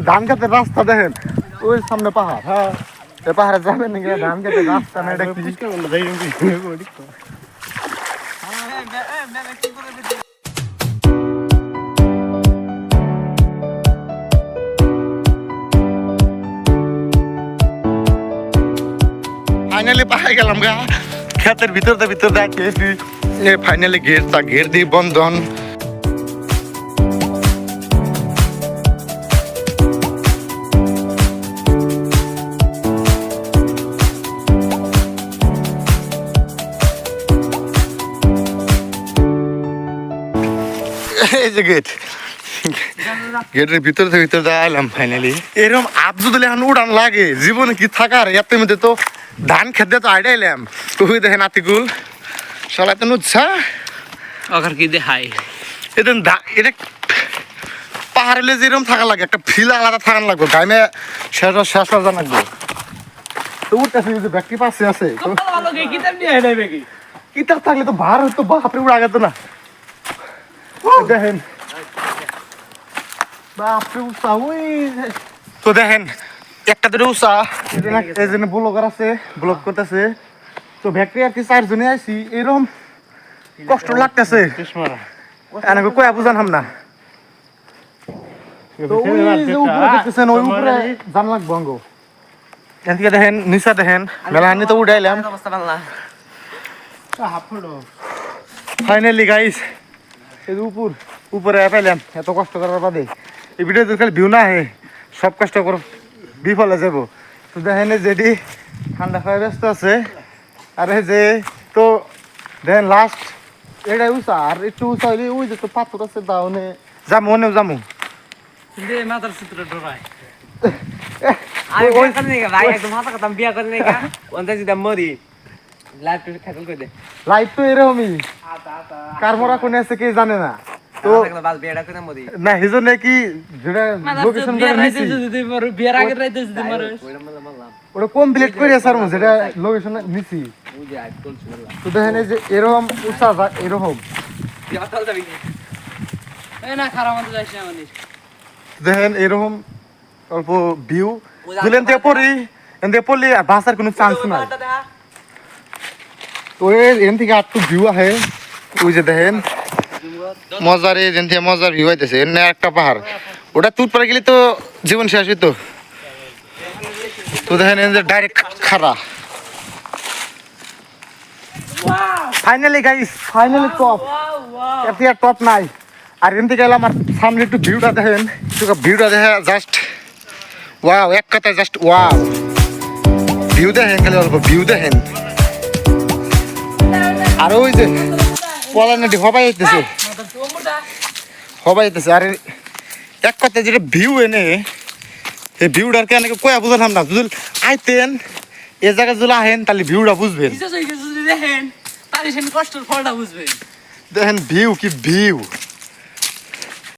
ধান খেতে রাস্তা দেখেন ওই সামনে পাহাড়। হ্যাঁ পাহাড়ে যাবেন নাকি ধান খেতে রাস্তা না এটা কি ফাইনালি পাহাড়ে গেলাম গা ক্ষেতের ভিতর দেখেছি ফাইনালি ঘের দিয়ে বন্ধন। এই যে গেটের ভিতর আইলাম ফাইনালি। এরকম আব্দুল এখন উড়ান লাগে জীবনে কি থাকার এর মধ্যে তো ধান খেতে তো আইডাইলাম তো দেখেন আতিকুল সবাই তো নুচ্ছা ওখানে কি দেখাই এটা পাহাড়ে যেরকম থাকা লাগে একটা ফিল আলাদা থাকার লাগবে গাইমে শেষ হওয়া লাগবে তো উঠতেছে যদি ব্যক্তি পাশে আছে কিতাব থাকলে তো ভার হতো বাপরে উড়া গেত না। দেখেন তো দেখেন একটা দুটো উষা এই জন্য ব্লগার আছে ব্লগ করতেছে তো ভ্যাক্টরি আর কি 4 জনে আইছি এরকম কষ্ট লাগতেছে এনেকে কয়া বুঝান হাম না তো ওই যে উপরে দেখতেছেন ওই উপরে জান লাগবো অঙ্গ এদিকে দেখেন নিচা দেখেন মেলা আনি তো উঠাইলাম ফাইনালি গাইস এই উপরে পাইলাম এত কষ্ট করার বাদে এই ভিডিও যদি ভিউ না হয় সব কষ্ট কর বিফলে যাব। তো দেখেন যেটি ঠান্ডা খাওয়া ব্যস্ত আছে আর যে তো দেখেন লাস্ট এটাই উঁচা আর একটু উঁচা হইলে ওই যে তো পাথর আছে দাওনে যাবো ওনেও যাবো মাথার সূত্র ডরায় লাইফ তো এরকমই কার মরা কোনে আছে কে জানে না তো না হিজনে কি যেটা লোকেশন নিছি ওটা কমপ্লিট করে স্যার যেটা লোকেশন নিছি তো দেখেন এই যে এরকম উঁচা এরকম দেখেন এরকম অল্প ভিউ দিলেন দিয়ে পড়ি এতে পড়লে বাসার কোনো চান্স নাই। তো এখান থেকে একটু ভিউ আহে ওই যে দেখেন মজার এখান থেকে মজার ভিউ আইতেছে এনে একটা পাহাড় ওটা তুট পরে গেলে তো জীবন শেষ হইতো। তো দেখেন ডাইরেক্ট খাড়া ফাইনালি গাইস ফাইনালি টপ এতে আর টপ নাই। আর এখান থেকে এলাম আর সামনে একটু ভিউটা দেখেন ভিউটা দেখা জাস্ট ওয়াও এক কথায় জাস্ট ওয়াও ভিউ দেখেন খালি অল্প ভিউ দেখেন আর ওই যে পলানাটি হবাই যেতেছে আর এক কথায় যেটা ভিউ এনে এই ভিউটার কেন কয়া বুঝলাম না যদি আইতেন এ জায়গায় যদি আহেন তাহলে ভিউটা বুঝবেন দেখেন কষ্টের ফলটা বুঝবেন। দেখেন ভিউ কি ভিউ